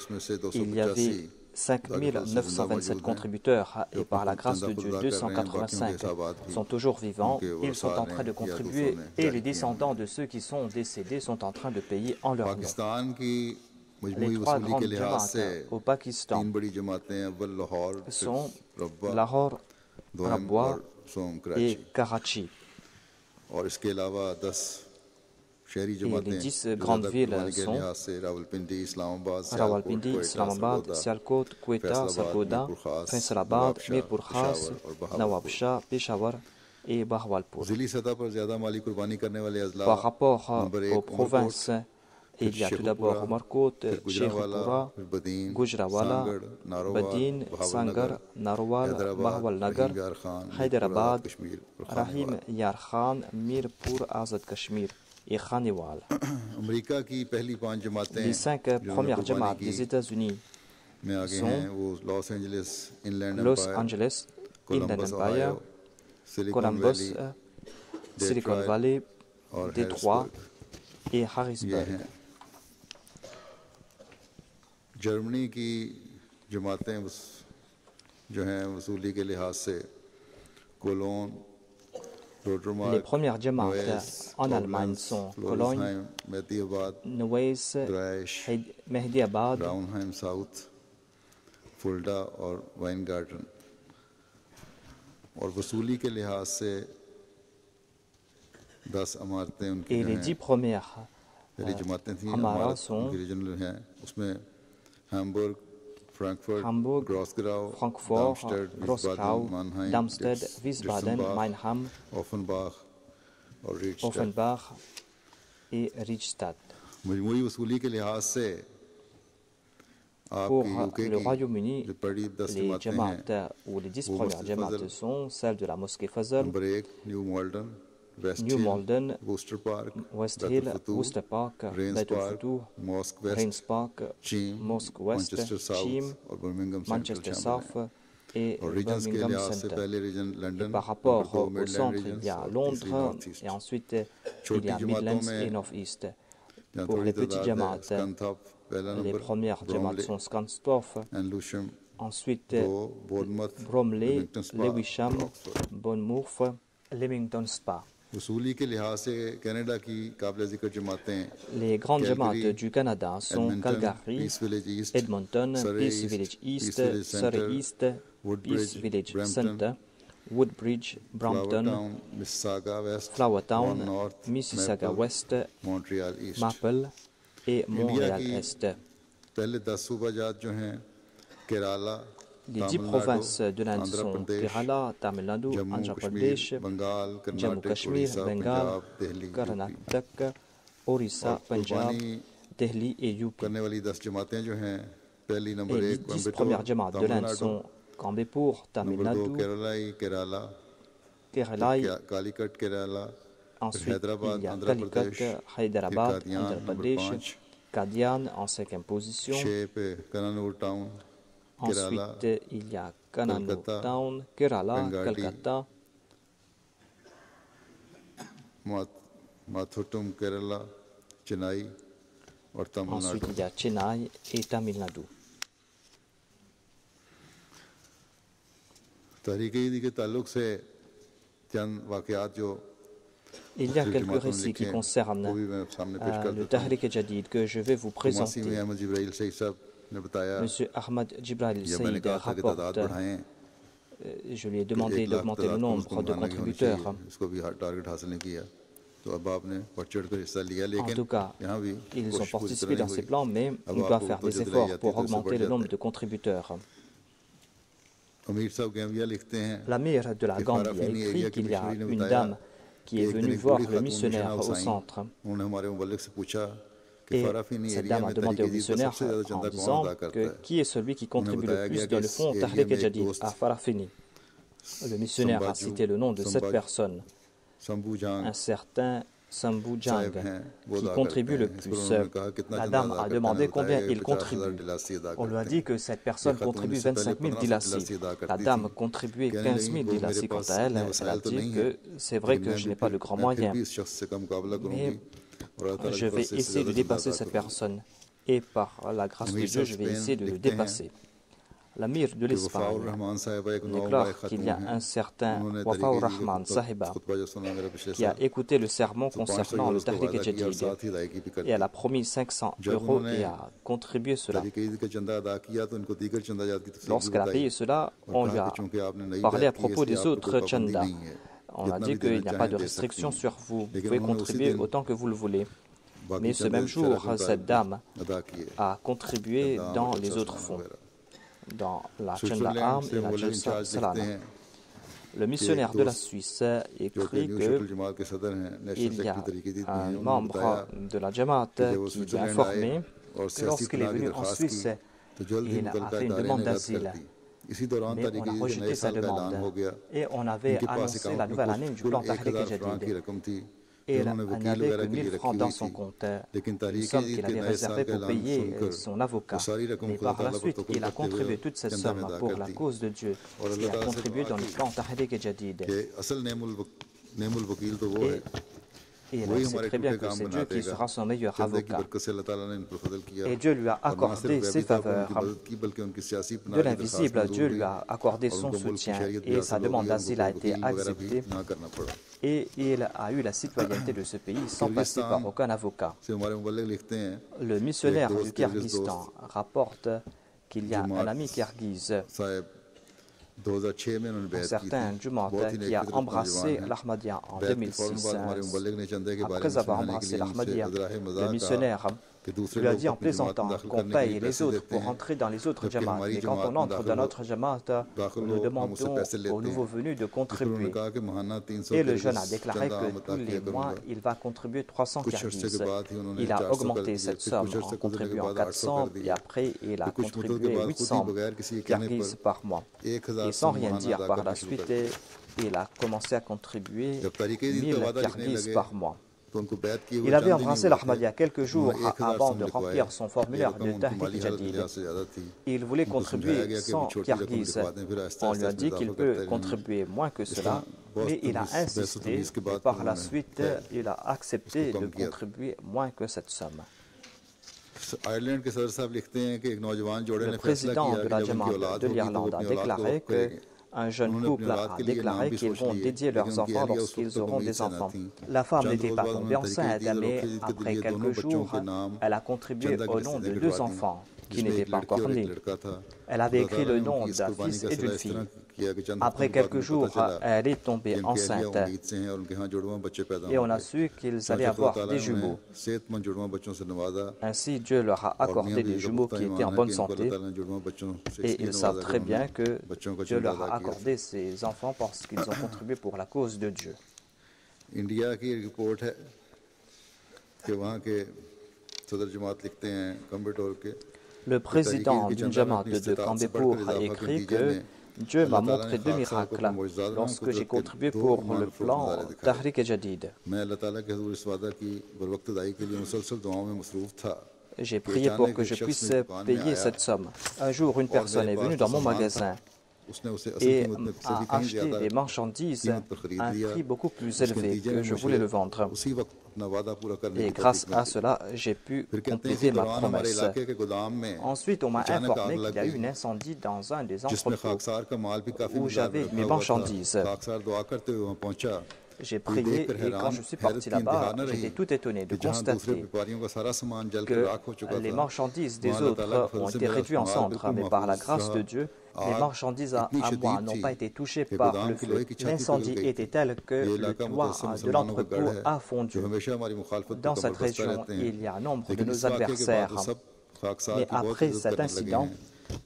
il y avait 5 927 contributeurs et par la grâce de Dieu, 285 sont toujours vivants. Ils sont en train de contribuer et les descendants de ceux qui sont décédés sont en train de payer en leur nom. Les trois grandes jamaats au Pakistan sont Lahore, Rabwa et Karachi. Et les 10 grandes villes sont Rawalpindi, Islamabad, Sialkot, Quetta, Sargodha, Faisalabad, Mirpur Khas, Nawabshah, Peshawar et Bahawalpur. Par rapport aux provinces, il y a tout d'abord Umarkot, Sheikhupura, Gujranwala, Badin, Sangar, Narwal, Bahawalnagar, Hyderabad, Rahim Yar Khan, Mirpur Azad Kashmir et Khaniwal. Les 5 premières jamaats des États-Unis sont Los Angeles, Inland Empire, Columbus, Silicon Valley, Détroit et Harrisburg. Germany की जमातें जो हैं वसूली के लिहाज से colon Les premières jamaats en Allemagne sont Cologne, Neuss, Mehdiabad, Braunheim South, Fulda और Weingarten. और वसूली के लिहाज से 10 इमारतें उनकी et les 10 premières Amara sont Hamburg, Frankfurt, Grossgrau, Darmstadt, Wiesbaden, Meinheim, Offenbach et Riedstadt. Pour le Royaume-Uni, les jamaats ou les 10 premières jamaats sont celles de la mosquée Fazl, New Malden, West Hill, Worcester Park, Baitul Futuh, Rains Park, Mosque West, Cheam, Manchester South et Birmingham Center. Et par rapport au centre, il y a Londres et ensuite il y a Midlands et North East. Pour les petits Jamaat, les premières Jamaat sont Scunthorpe, ensuite Bromley, Lewisham, Bournemouth, Leamington Spa. Les grandes Jamaat du Canada sont Calgary, Edmonton, Peace Village East, Surrey East, Peace Village Center, Woodbridge, Brampton, Flowertown, Mississauga West, Maple et Montréal Est. Les 10 provinces de l'Inde sont Kerala, Tamil Nadu, Andhra Pradesh, Jammu Kashmir, Bengale, Karnataka, Orissa, Punjab, Delhi et UP. Et les 10 premières Jamaat de l'Inde sont Kambepur, Tamil Nadu, Kerala, ensuite il y a Calicut, Hyderabad, Andhra Pradesh, Kadian en 5e position. Ensuite, il y a Kannur Town, Kerala, Calcutta. Ensuite, il y a Chennai et Tamil Nadu. Il y a quelques récits qui concernent le Tahrik Jadid que je vais vous présenter. Monsieur Ahmad Jibril Saïd rapporte, je lui ai demandé d'augmenter le nombre de contributeurs. En tout cas, ils ont participé dans ces plans, mais il doit faire des efforts pour augmenter le nombre de contributeurs. L'amir de la Gambie a écrit qu'il y a une dame qui est venue voir le missionnaire au centre. Et cette dame a demandé au missionnaire en disant que qui est celui qui contribue le plus dans le fonds Tahrik Jadid à Farafeni. Le missionnaire a cité le nom de cette personne, un certain Sambu Jang, qui contribue le plus. La dame a demandé combien il contribue. On lui a dit que cette personne contribue 25 000 dilassi. La dame contribuait 15 000 dilassi quant à elle. Elle a dit que c'est vrai que je n'ai pas de grands moyens, mais je vais essayer de dépasser cette personne. Et par la grâce de Dieu, je vais essayer de le dépasser. L'amir de l'Espagne déclare qu'il y a un certain Wafaur Rahman Sahiba qui a écouté le sermon concernant le Tahrik Jadid et elle a promis 500 € et a contribué cela. Lorsqu'elle a payé cela, on lui a parlé à propos des autres chandas. On a dit qu'il n'y a pas de restriction sur vous, vous pouvez contribuer autant que vous le voulez. Mais ce même jour, cette dame a contribué dans les autres fonds, dans la Chanda Arm et la Jalsa Salana. Le missionnaire de la Suisse écrit qu'il y a un membre de la Jamaat qui l'a informé que lorsqu'il est venu en Suisse, il a fait une demande d'asile. Mais on a rejeté sa demande et on avait annoncé la nouvelle année du plan Tahrik Jadid. Et elle n'avait que 1000 francs dans son compte, une somme qu'il avait réservée pour payer son avocat. Mais par la suite, il a contribué toute cette somme pour la cause de Dieu. Il a contribué dans le plan Tahrik Jadid. Et il sait très bien que c'est Dieu qui sera son meilleur avocat. Et Dieu lui a accordé ses faveurs. De l'invisible, Dieu lui a accordé son soutien et sa demande d'asile a été acceptée. Et il a eu la citoyenneté de ce pays sans passer par aucun avocat. Le missionnaire du Kyrgyzstan rapporte qu'il y a un ami kirghize, un certain Jumad, qui a embrassé l'Ahmadiyya en 2006. Après avoir embrassé l'Ahmadiyya, le missionnaire lui a dit en plaisantant qu'on paye les autres pour entrer dans les autres Jamaat. Mais quand on entre dans notre Jamaat, nous demandons aux nouveaux venus de contribuer. Et le jeune a déclaré que tous les mois, il va contribuer 300 kirghizes. Il a augmenté cette somme en contribuant 400 et après, il a contribué 800 kirghizes par mois. Et sans rien dire par la suite, il a commencé à contribuer 1000 kirghiz par mois. Il avait embrassé l'Ahmadiyya quelques jours avant de remplir son formulaire de Tahrik Jadid. Il voulait contribuer 100 kirghiz. On lui a dit qu'il peut contribuer moins que cela, mais il a insisté et par la suite, il a accepté de contribuer moins que cette somme. Le président de la Jamaat de l'Irlande a déclaré qu'un jeune couple a déclaré qu'ils vont dédier leurs enfants lorsqu'ils auront des enfants. La femme n'était pas tombée enceinte, mais après quelques jours, elle a contribué au nom de 2 enfants qui n'étaient pas encore nés. Elle avait écrit le nom d'un fils et d'une fille. Après quelques jours, elle est tombée enceinte et on a su qu'ils allaient avoir des jumeaux. Ainsi, Dieu leur a accordé des jumeaux qui étaient en bonne santé et ils savent très bien que Dieu leur a accordé ces enfants parce qu'ils ont contribué pour la cause de Dieu. Le président d'une Jamaat de Kambepur a écrit que Dieu m'a montré 2 miracles lorsque j'ai contribué pour le plan Tahrik Jadid. J'ai prié pour que je puisse payer cette somme. Un jour, une personne est venue dans mon magasin et a acheté des marchandises à un prix beaucoup plus élevé que je voulais le vendre. Et grâce à cela, j'ai pu compléter ma promesse. Ensuite, on m'a informé qu'il y a eu un incendie dans un des entrepôts où j'avais mes marchandises. J'ai prié et quand je suis parti là-bas, j'étais tout étonné de constater que les marchandises des autres ont été réduites en cendres, mais par la grâce de Dieu, les marchandises à moi n'ont pas été touchées par le feu. L'incendie était tel que le toit de l'entrepôt a fondu. Dans cette région, il y a un nombre de nos adversaires. Mais après cet incident,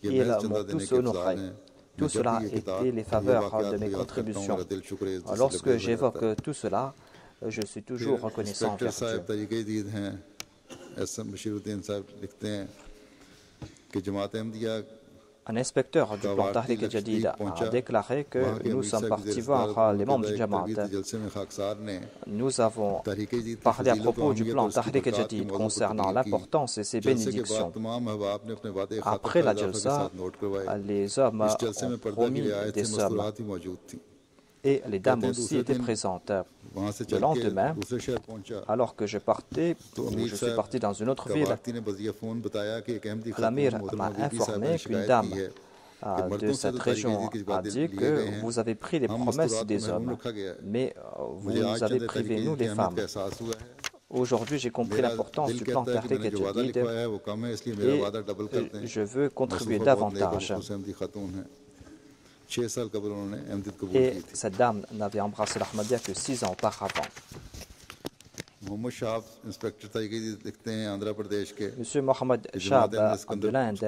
ils m'ont tous honoré. Tout cela était les faveurs de mes contributions. Lorsque j'évoque tout cela, je suis toujours reconnaissant envers Dieu. Un inspecteur du plan Tahrik Jadid a déclaré que nous sommes partis voir les membres du Jamaat. Nous avons parlé à propos du plan Tahrik Jadid concernant l'importance et ses bénédictions. Après la Jalsa, les hommes ont promis des sommes et les dames aussi étaient présentes. Le lendemain, alors que je suis parti dans une autre ville, l'Amir m'a informé qu'une dame de cette région a dit que vous avez pris les promesses des hommes, mais vous avez privé nous les femmes. Aujourd'hui, j'ai compris l'importance du plan Tahrik Jadid et je veux contribuer davantage. Et cette dame n'avait embrassé l'Ahmadiyya que 6 ans auparavant. Monsieur Mohamed Shab de l'Inde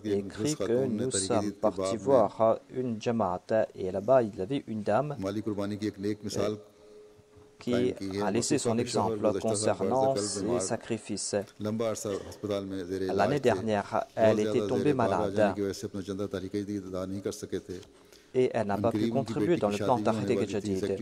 écrit que nous sommes partis voir une Jamaat et là-bas il y avait une dame qui a laissé son exemple concernant ses sacrifices. L'année dernière, elle était tombée malade et elle n'a pas pu contribuer dans le plan Tahrik Jadid.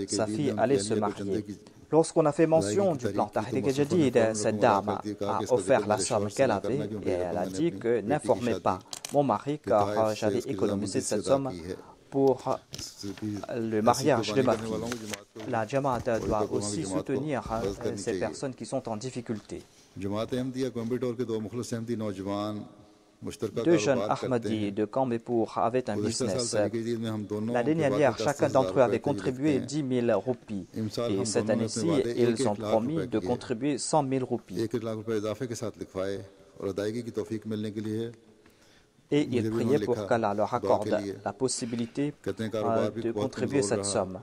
Sa fille allait se marier. Lorsqu'on a fait mention du plan Tahrik Jadid, cette dame a offert la somme qu'elle avait et elle a dit que n'informez pas mon mari car j'avais économisé cette somme pour le mariage de ma fille. La Jamaat doit aussi soutenir ces personnes qui sont en difficulté. 2 jeunes Ahmadis de Kambepur avaient un business. L'année dernière, chacun d'entre eux avait contribué 10 000 roupies. Et cette année-ci, ils ont promis de contribuer 100 000 roupies. Et ils priaient pour qu'Allah leur accorde la possibilité de contribuer cette somme.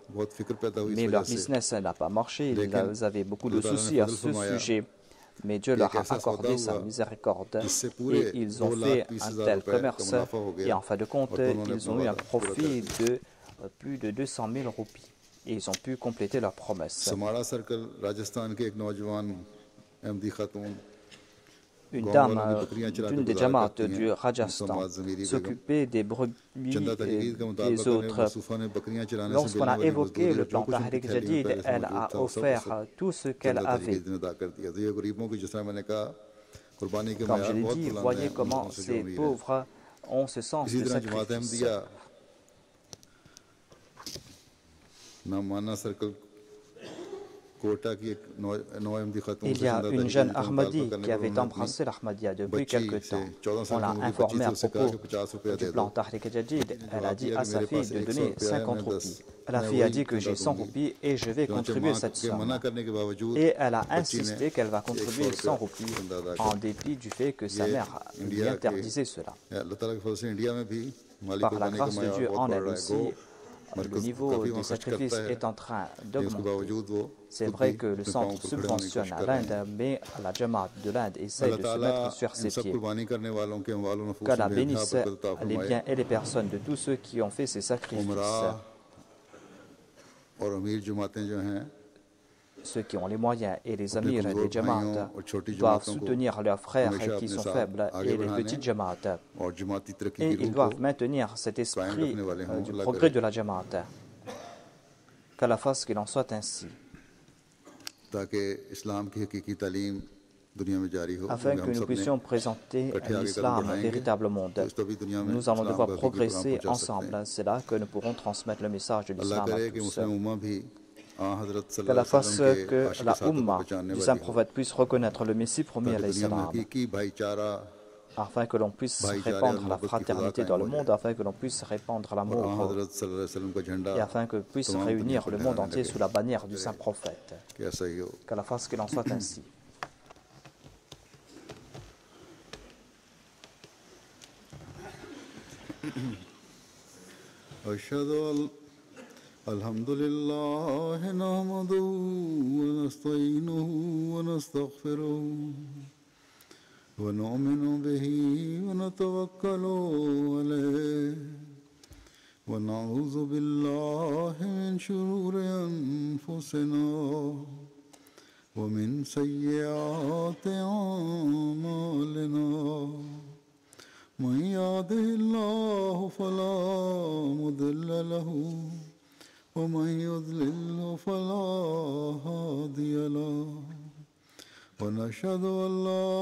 Mais leur business n'a pas marché, ils avaient beaucoup de soucis à ce sujet. Mais Dieu leur a accordé sa miséricorde et ils ont fait un tel commerce et en fin de compte, ils ont eu un profit de plus de 200 000 roupies et ils ont pu compléter leur promesse. une dame d'une des Jamaat du Rajasthan s'occupait des brebis et des autres. Lorsqu'on a évoqué le plan Tahrik Jadid, elle a offert tout ce qu'elle avait. Comme je l'ai dit, voyez comment ces pauvres ont ce sens de sacrifice. Il y a une jeune Ahmadi qui avait embrassé l'Ahmadiyya depuis quelque temps. On l'a informée à propos du plan Tahrik Jadid. Elle a dit à sa fille de donner 50 roupies. La fille a dit que j'ai 100 roupies et je vais contribuer cette somme. Et elle a insisté qu'elle va contribuer 100 roupies en dépit du fait que sa mère lui interdisait cela. Par la grâce de Dieu en elle aussi, le niveau des sacrifices est en train d'augmenter. C'est vrai que le centre subventionne à l'Inde, mais la Jamaat de l'Inde essaie de se mettre sur ses pieds. Qu'Allah bénisse les biens et les personnes de tous ceux qui ont fait ces sacrifices. Ceux qui ont les moyens et les amirs des Jamaat doivent soutenir leurs frères qui sont faibles et les petites Jamaat. Et ils doivent maintenir cet esprit du progrès de la Jamaat. Qu'Allah fasse qu'il en soit ainsi. Afin que nous puissions présenter l'islam véritable au monde. Nous allons devoir progresser ensemble. C'est là que nous pourrons transmettre le message de l'islam à tous. Qu'Allah fasse que la Ummah du Saint Prophète puisse reconnaître le Messie promis à l'islam, afin que l'on puisse répandre la fraternité dans le monde, afin que l'on puisse répandre l'amour, et afin que puisse réunir le monde entier sous la bannière du Saint Prophète. Qu'Allah fasse qu'il en soit ainsi. الحمد لله نحمده ونستعينه ونستغفره ونؤمن به ونتوكل عليه ونعوذ بالله من شرور أنفسنا ومن سيئات أعمالنا من يهده الله فلا مضل له ومن يضلل فلا هادي له ونشهد أن لا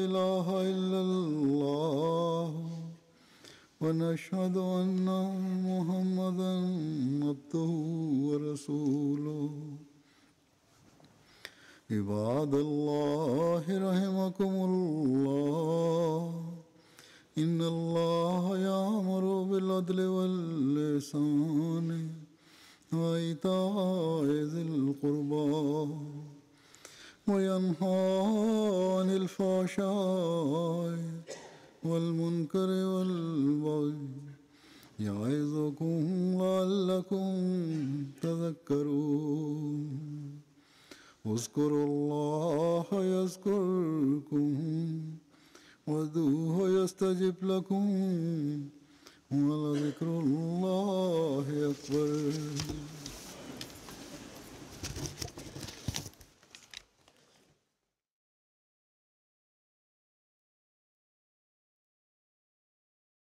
إله إلا الله ونشهد أن محمدا عبده ورسوله عباد الله رحمكم الله إن الله يأمر بالعدل والإحسان وإيتاء ذي القربى وينهى عن الفحشاء والمنكر والبغي يعظكم لعلكم تذكرون اذكروا الله يذكركم وادعوه يستجب لكم ولذكر الله